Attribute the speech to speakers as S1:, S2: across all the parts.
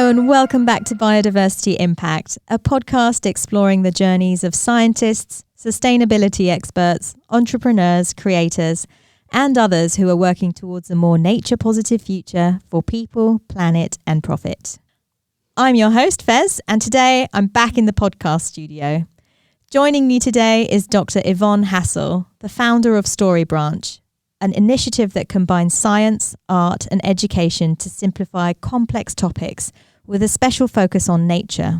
S1: Hello and welcome back to Biodiversity Impact, a podcast exploring the journeys of scientists, sustainability experts, entrepreneurs, creators, and others who are working towards a more nature-positive future for people, planet, and profit. I'm your host, Fez, and today I'm back in the podcast studio. Joining me today is Dr Ivón Hassel, the founder of StoryBranch, an initiative that combines science, art, and education to simplify complex topics with a special focus on nature.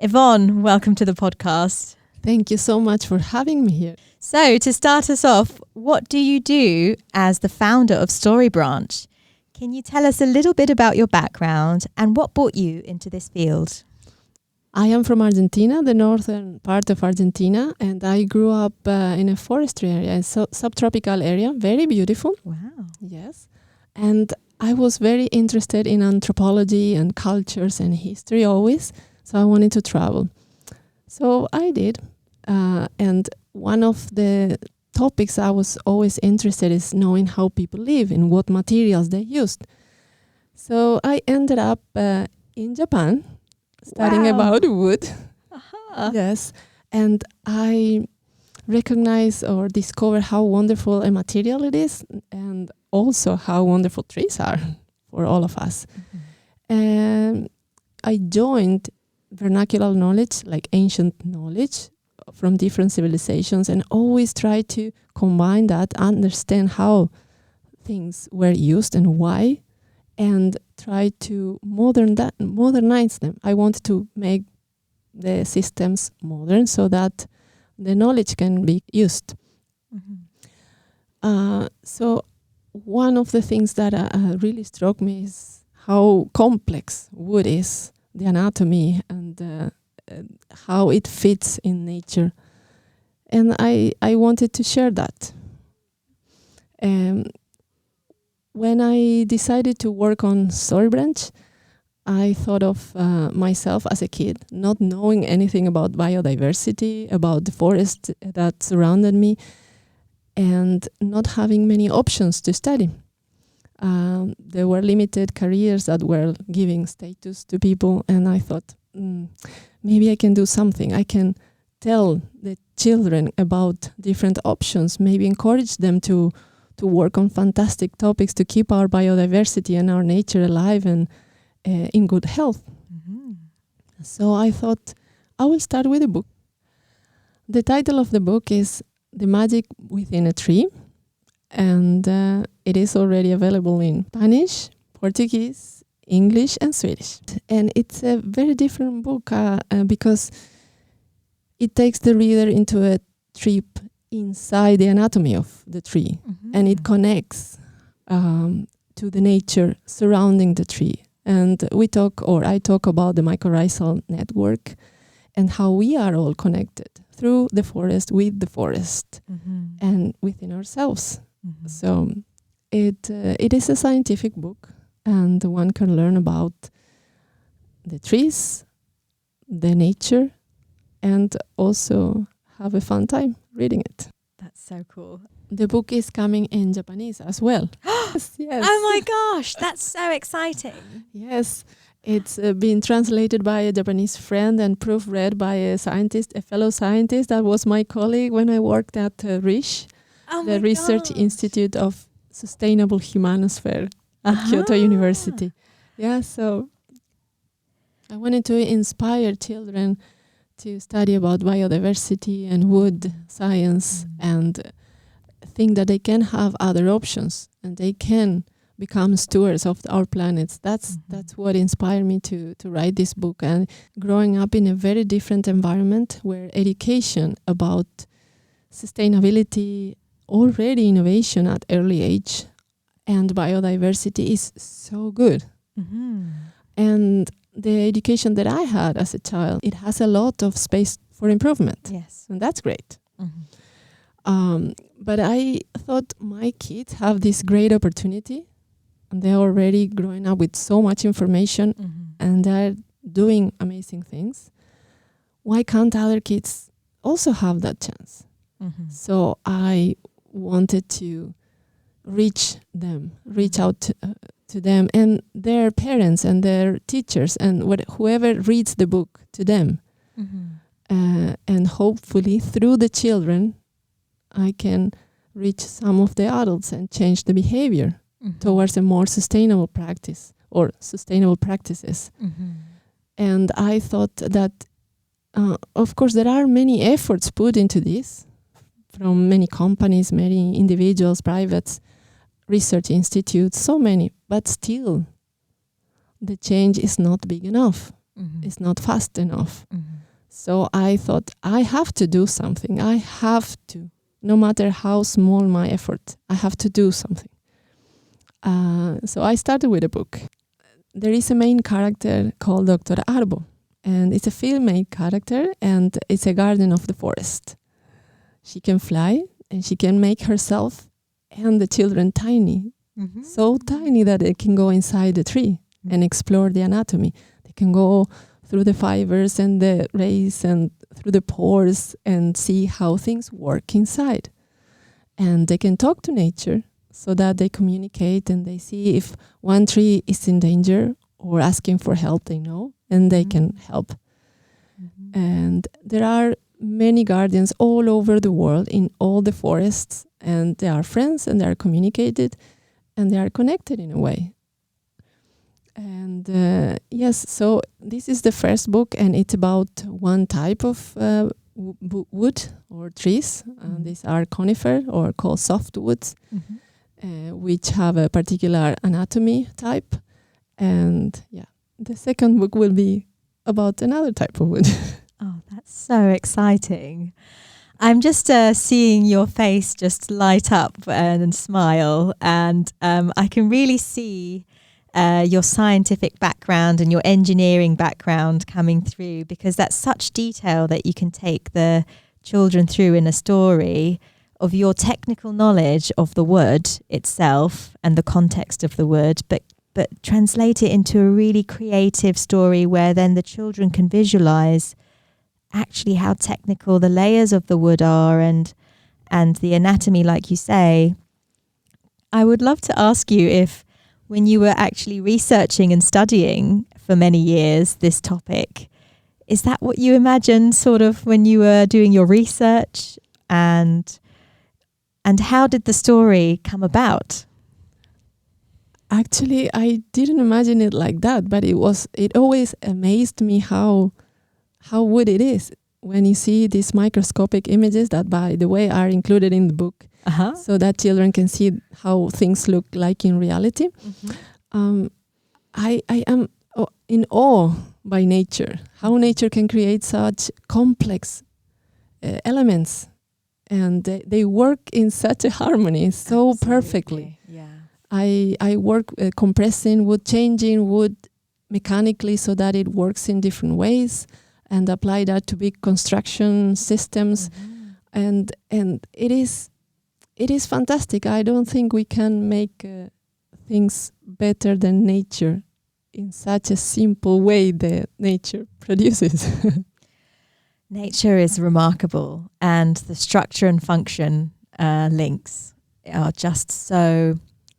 S1: Ivón, welcome to the podcast.
S2: Thank you so much for having me here.
S1: So, to start us off, what do you do as the founder of StoryBranch? Can you tell us a little bit about your background and what brought you into this field?
S2: I am from Argentina, the northern part of Argentina, and I grew up in a forestry area, a subtropical area, very beautiful.
S1: Wow.
S2: Yes. And I was very interested in anthropology and cultures and history always, so I wanted to travel. So I did. And one of the topics I was always interested in is knowing how people live and what materials they used. So I ended up in Japan, studying about wood.
S1: Aha.
S2: Yes. And I recognize or discover how wonderful a material it is and also how wonderful trees are for all of us.
S1: Mm-hmm.
S2: And I joined vernacular knowledge, like ancient knowledge from different civilizations, and always try to combine that, understand how things were used and why, and try to modernize them. I wanted to make the systems modern so that the knowledge can be used.
S1: Mm-hmm.
S2: So one of the things that really struck me is how complex wood is, the anatomy, and how it fits in nature. And I wanted to share that. When I decided to work on StoryBranch, I thought of myself as a kid, not knowing anything about biodiversity, about the forest that surrounded me, and not having many options to study. There were limited careers that were giving status to people, and I thought, maybe I can do something. I can tell the children about different options, maybe encourage them to work on fantastic topics to keep our biodiversity and our nature alive and in good health.
S1: Mm-hmm.
S2: So I thought I will start with a book. The title of the book is The Magic Within a Tree, and it is already available in Spanish, Portuguese, English, and Swedish. And it's a very different book because it takes the reader into a trip inside the anatomy of the tree,
S1: Mm-hmm.
S2: and it connects to the nature surrounding the tree. And I talk about the mycorrhizal network and how we are all connected through the forest, with the forest,
S1: Mm-hmm.
S2: and within ourselves.
S1: Mm-hmm.
S2: So it is a scientific book, and one can learn about the trees, the nature, and also have a fun time reading it.
S1: That's so cool.
S2: The book is coming in Japanese as well. Yes.
S1: Oh my gosh, that's so exciting.
S2: Yes, it's been translated by a Japanese friend and proofread by a fellow scientist that was my colleague when I worked at RISH, the Research Institute of Sustainable Humanosphere at Kyoto University. Yeah, so I wanted to inspire children to study about biodiversity and wood science and think that they can have other options and they can become stewards of our planets. That's what inspired me to write this book. And growing up in a very different environment where education about sustainability, already innovation at early age, and biodiversity is so good.
S1: Mm-hmm.
S2: And the education that I had as a child, it has a lot of space for improvement.
S1: Yes.
S2: And that's great.
S1: Mm-hmm.
S2: But I thought my kids have this great opportunity, and they're already growing up with so much information,
S1: Mm-hmm.
S2: and they're doing amazing things. Why can't other kids also have that chance?
S1: Mm-hmm.
S2: So I wanted to reach out to to them and their parents and their teachers and whoever reads the book to them. And hopefully through the children, I can reach some of the adults and change the behavior towards a more sustainable practice or sustainable practices. And I thought that, of course, there are many efforts put into this from many companies, many individuals, privates, research institutes, so many, but still the change is not big enough. It's not fast enough. So I thought, I have to do something. I have to, no matter how small my effort, I have to do something. So I started with a book. There is a main character called Dr. Arbo, and it's a female character, and it's a guardian of the forest. She can fly, and she can make herself and the children tiny, so tiny that they can go inside the tree and explore the anatomy. They can go through the fibers and the rays and through the pores and see how things work inside. And they can talk to nature so that they communicate and they see if one tree is in danger or asking for help, they know, and they can help. And there are many guardians all over the world in all the forests, and they are friends and they are communicated and they are connected in a way. And yes, so this is the first book, and it's about one type of wood or trees. These are conifer or called softwoods, which have a particular anatomy type. And yeah, the second book will be about another type of wood.
S1: Oh, that's so exciting. I'm just seeing your face just light up and smile, and I can really see your scientific background and your engineering background coming through, because that's such detail that you can take the children through in a story of your technical knowledge of the wood itself and the context of the wood, but translate it into a really creative story where then the children can visualize actually how technical the layers of the wood are and the anatomy, like you say. I would love to ask you if, when you were actually researching and studying for many years this topic, is that what you imagined sort of when you were doing your research, and how did the story come about?
S2: Actually, I didn't imagine it like that, but it always amazed me how wood it is when you see these microscopic images that, by the way, are included in the book, so that children can see how things look like in reality. I am in awe by nature, how nature can create such complex elements, and they work in such a harmony so Absolutely. Perfectly.
S1: Yeah.
S2: I work compressing wood, changing wood mechanically so that it works in different ways, and apply that to big construction systems. And it is fantastic. I don't think we can make things better than nature in such a simple way that nature produces.
S1: Nature is remarkable, and the structure and function links are just so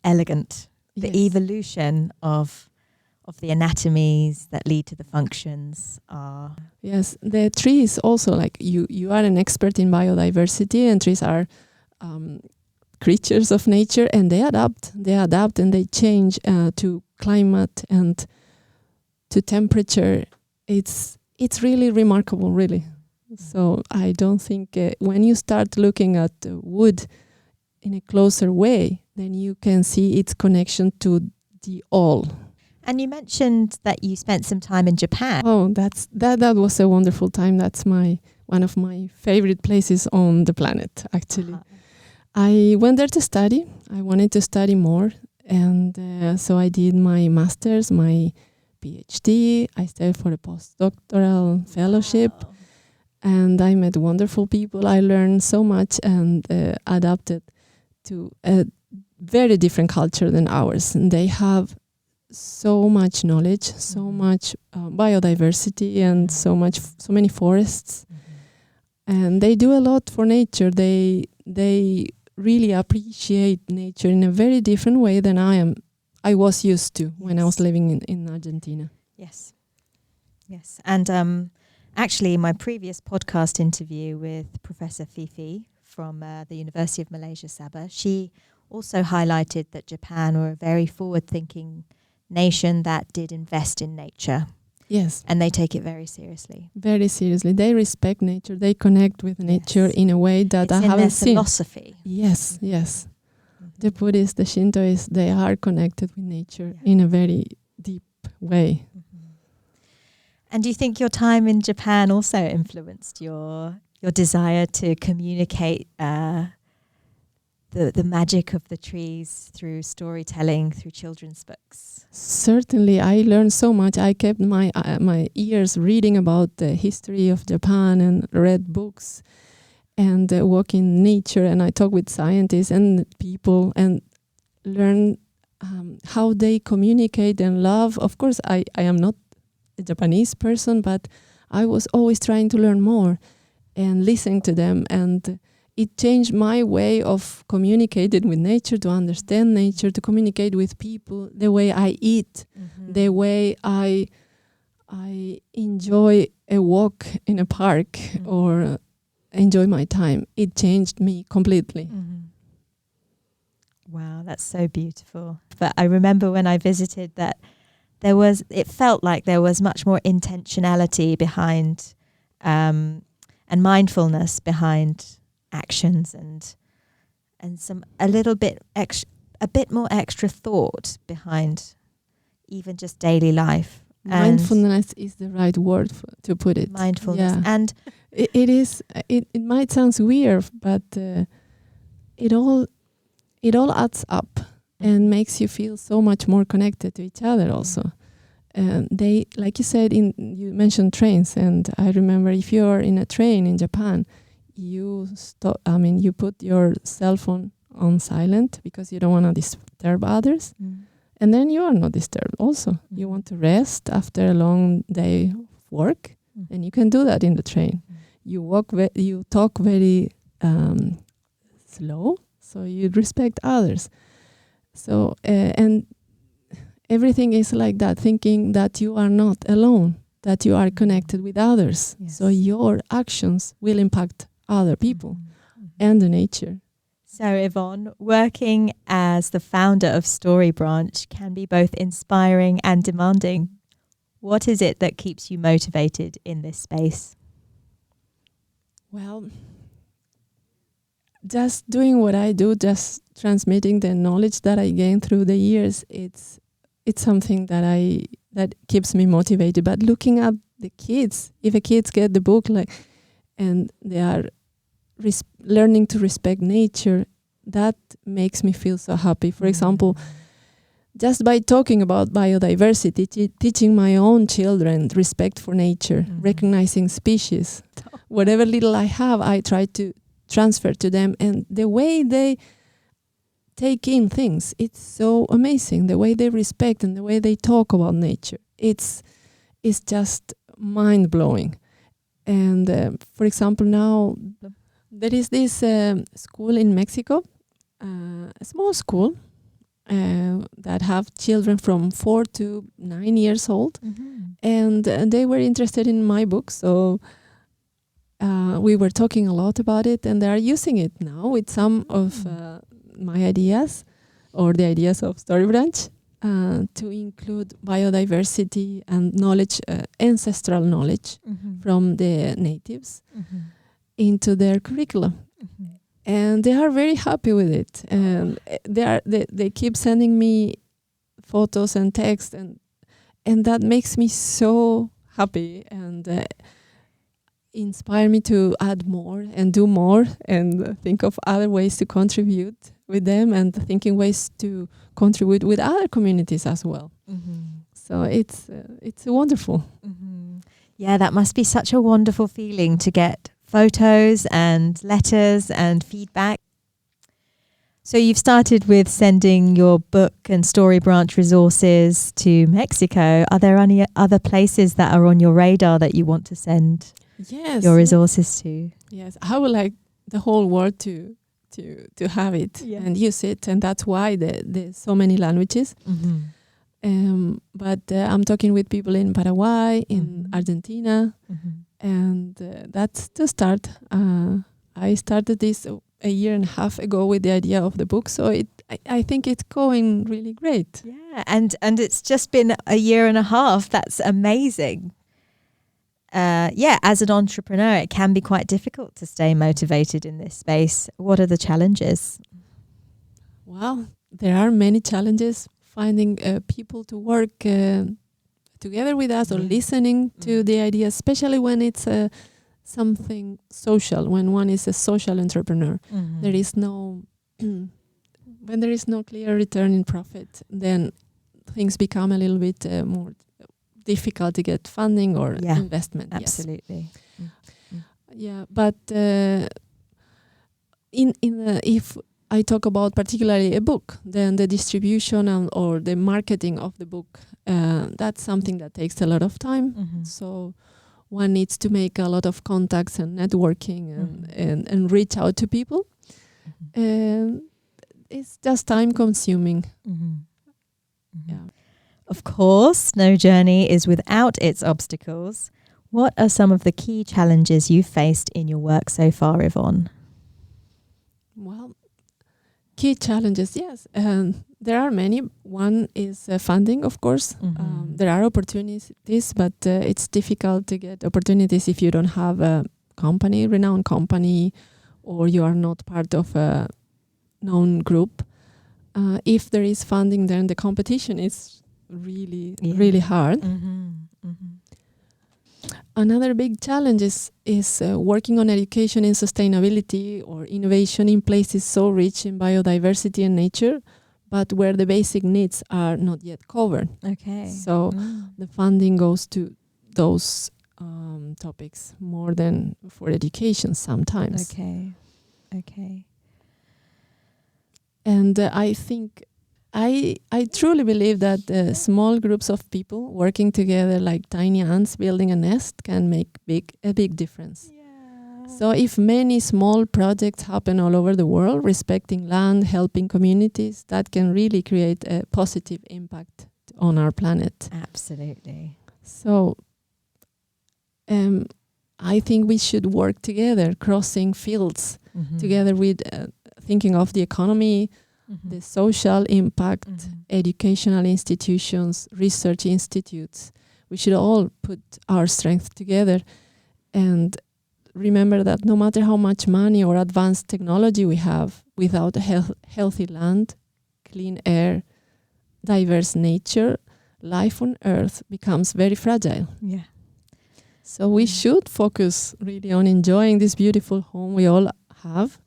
S1: elegant. The
S2: Yes.
S1: evolution of the anatomies that lead to the functions are...
S2: Yes, the trees also, like you are an expert in biodiversity, and trees are creatures of nature, and they adapt and they change to climate and to temperature. It's really remarkable, really. So I don't think when you start looking at wood in a closer way, then you can see its connection to the all.
S1: And you mentioned that you spent some time in Japan.
S2: Oh, that was a wonderful time. That's one of my favorite places on the planet, actually. I went there to study. I wanted to study more, and so I did my master's, my PhD. I stayed for a postdoctoral fellowship.
S1: Wow.
S2: And I met wonderful people. I learned so much and adapted to a very different culture than ours. And they have so much knowledge, so much biodiversity, and so many forests. And they do a lot for nature. They really appreciate nature in a very different way than I am. I was used to when I was living in Argentina.
S1: Yes. And actually, my previous podcast interview with Professor Fifi from the University of Malaysia, Sabah, she also highlighted that Japan were a very forward-thinking nation that did invest in nature.
S2: Yes.
S1: And they take it very seriously.
S2: Very seriously. They respect nature. They connect with nature in a way that
S1: it's
S2: I haven't seen.
S1: It's in their philosophy.
S2: Yes. The Buddhists, the Shintoists, they are connected with nature in a very deep way.
S1: And do you think your time in Japan also influenced your desire to communicate the magic of the trees through storytelling, through children's books?
S2: Certainly, I learned so much. I kept my ears reading about the history of Japan and read books and walk in nature. And I talk with scientists and people and learn how they communicate and love. Of course, I am not a Japanese person, but I was always trying to learn more and listening to them, and it changed my way of communicating with nature, to understand nature, to communicate with people, the way I eat, the way I enjoy a walk in a park or enjoy my time. It changed me completely.
S1: Wow, that's so beautiful. But I remember when I visited that it felt like there was much more intentionality behind and mindfulness behind actions and a bit more extra thought behind even just daily life.
S2: Mindfulness is the right word to put it.
S1: Mindfulness.
S2: Yeah.
S1: And
S2: it might sound weird, but it all adds up and makes you feel so much more connected to each other also. They, like you said, you mentioned trains, and I remember if you're in a train in Japan, you put your cell phone on silent because you don't want to disturb others. And then you are not disturbed also. You want to rest after a long day of work, and you can do that in the train. You talk very slow, so you respect others. So, and everything is like that, thinking that you are not alone, that you are connected with others. Yes. So your actions will impact other people and the nature.
S1: So Ivón, working as the founder of StoryBranch can be both inspiring and demanding. What is it that keeps you motivated in this space?
S2: Well, just doing what I do, just transmitting the knowledge that I gained through the years, it's something that keeps me motivated. But looking at the kids, if the kids get the book and they are learning to respect nature, that makes me feel so happy. For example, just by talking about biodiversity, teaching my own children respect for nature, recognizing species, whatever little I have, I try to transfer to them, and the way they take in things, it's so amazing. The way they respect and the way they talk about nature, it's just mind-blowing. And for example, now there is this school in Mexico, a small school that have children from 4 to 9 years old, and they were interested in my book, so we were talking a lot about it, and they are using it now with some of my ideas or the ideas of StoryBranch to include biodiversity and knowledge, ancestral knowledge from the natives into their curriculum. And they are very happy with it, and they keep sending me photos and text, and that makes me so happy and inspire me to add more and do more and think of other ways to contribute with them, and thinking ways to contribute with other communities as well. So it's wonderful.
S1: Yeah, that must be such a wonderful feeling to get photos and letters and feedback. So you've started with sending your book and StoryBranch resources to Mexico. Are there any other places that are on your radar that you want to send your resources to?
S2: Yes, I would like the whole world to to have it and use it, and that's why there's so many languages. But I'm talking with people in Paraguay, in Argentina, and that's the start. I started this a year and a half ago with the idea of the book, so I think it's going really great.
S1: Yeah, and it's just been a year and a half. That's amazing. As an entrepreneur, it can be quite difficult to stay motivated in this space. What are the challenges?
S2: Well, there are many challenges. Finding people to work together with us or listening to the idea, especially when it's something social, when one is a social entrepreneur. There is no when there is no clear return in profit, then things become a little bit more difficult to get funding or investment.
S1: Absolutely.
S2: Yeah, but if I talk about particularly a book, then the distribution or the marketing of the book, that's something that takes a lot of time. So one needs to make a lot of contacts and networking and reach out to people. And it's just time consuming. Yeah.
S1: Of course, no journey is without its obstacles. What are some of the key challenges you've faced in your work so far, Ivón?
S2: Well, key challenges, yes. There are many. One is funding, of course. There are opportunities, but it's difficult to get opportunities if you don't have a company, renowned company, or you are not part of a known group. If there is funding, then the competition is really hard. Another big challenge is working on education in sustainability or innovation in places so rich in biodiversity and nature, but where the basic needs are not yet covered.
S1: Okay.
S2: So the funding goes to those topics more than for education sometimes.
S1: Okay.
S2: And I think I truly believe that small groups of people working together like tiny ants building a nest can make a big difference. Yeah. So if many small projects happen all over the world, respecting land, helping communities, that can really create a positive impact on our planet.
S1: Absolutely.
S2: So I think we should work together, crossing fields, together with thinking of the economy, the social impact, educational institutions, research institutes. We should all put our strength together and remember that no matter how much money or advanced technology we have, without a healthy land, clean air, diverse nature, life on Earth becomes very fragile.
S1: Yeah.
S2: So we should focus really on enjoying this beautiful home we all have,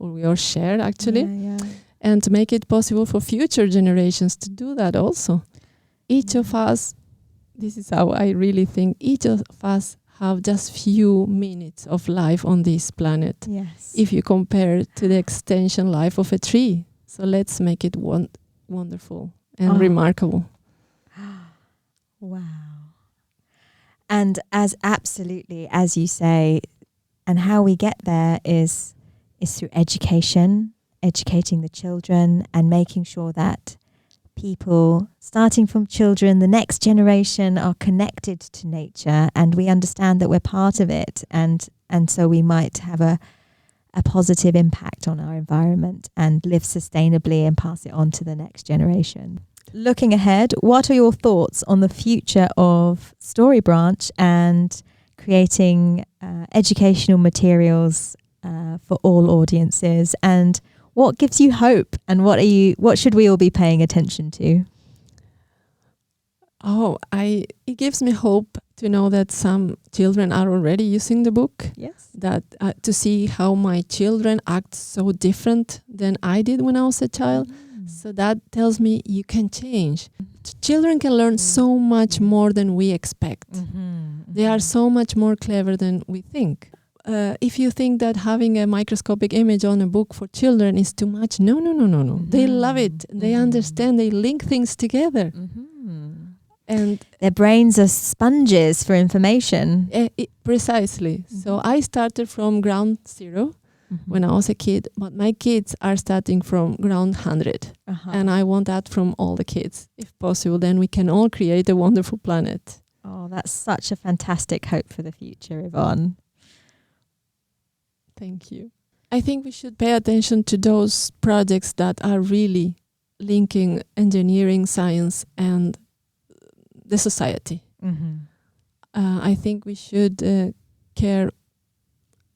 S2: or we all share actually. And to make it possible for future generations to do that also. Each of us, this is how I really think, each of us have just few minutes of life on this planet.
S1: Yes.
S2: If you compare to the extension life of a tree. So let's make it wonderful and remarkable.
S1: Wow. And as you say, and how we get there is through education, educating the children and making sure that people, starting from children, the next generation are connected to nature and we understand that we're part of it and so we might have a positive impact on our environment and live sustainably and pass it on to the next generation. Looking ahead, what are your thoughts on the future of StoryBranch and creating educational materials for all audiences, and what gives you hope and what should we all be paying attention to?
S2: It gives me hope to know that some children are already using the book.
S1: Yes.
S2: That to see how my children act so different than I did when I was a child. So that tells me you can change. Children can learn so much more than we expect. They are so much more clever than we think. If you think that having a microscopic image on a book for children is too much, no. They love it. They understand. They link things together. And
S1: their brains are sponges for information.
S2: Precisely. So I started from ground zero when I was a kid, but my kids are starting from ground 100. And I want that from all the kids, if possible. Then we can all create a wonderful planet.
S1: Oh, that's such a fantastic hope for the future, Ivón.
S2: Thank you. I think we should pay attention to those projects that are really linking engineering, science, and the society. I think we should care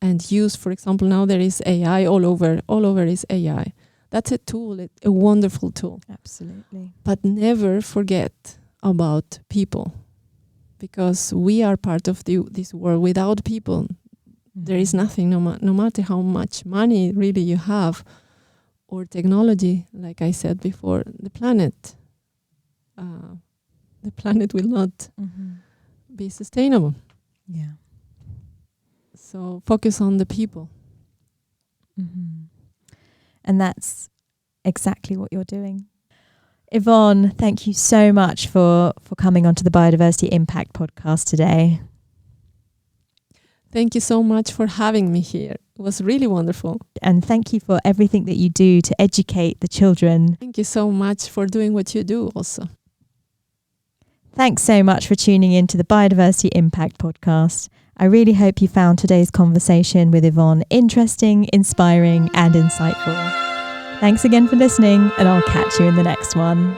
S2: and use, for example, now there is AI all over is AI. That's a tool, a wonderful tool.
S1: Absolutely.
S2: But never forget about people, because we are part of this world. Without people, there is nothing, no matter how much money really you have or technology. Like I said before, the planet will not be sustainable.
S1: Yeah.
S2: So focus on the people.
S1: And that's exactly what you're doing. Ivón, thank you so much for coming onto the Biodiversity Impact podcast today.
S2: Thank you so much for having me here. It was really wonderful.
S1: And thank you for everything that you do to educate the children.
S2: Thank you so much for doing what you do also.
S1: Thanks so much for tuning in to the Biodiversity Impact podcast. I really hope you found today's conversation with Ivón interesting, inspiring, and insightful. Thanks again for listening, and I'll catch you in the next one.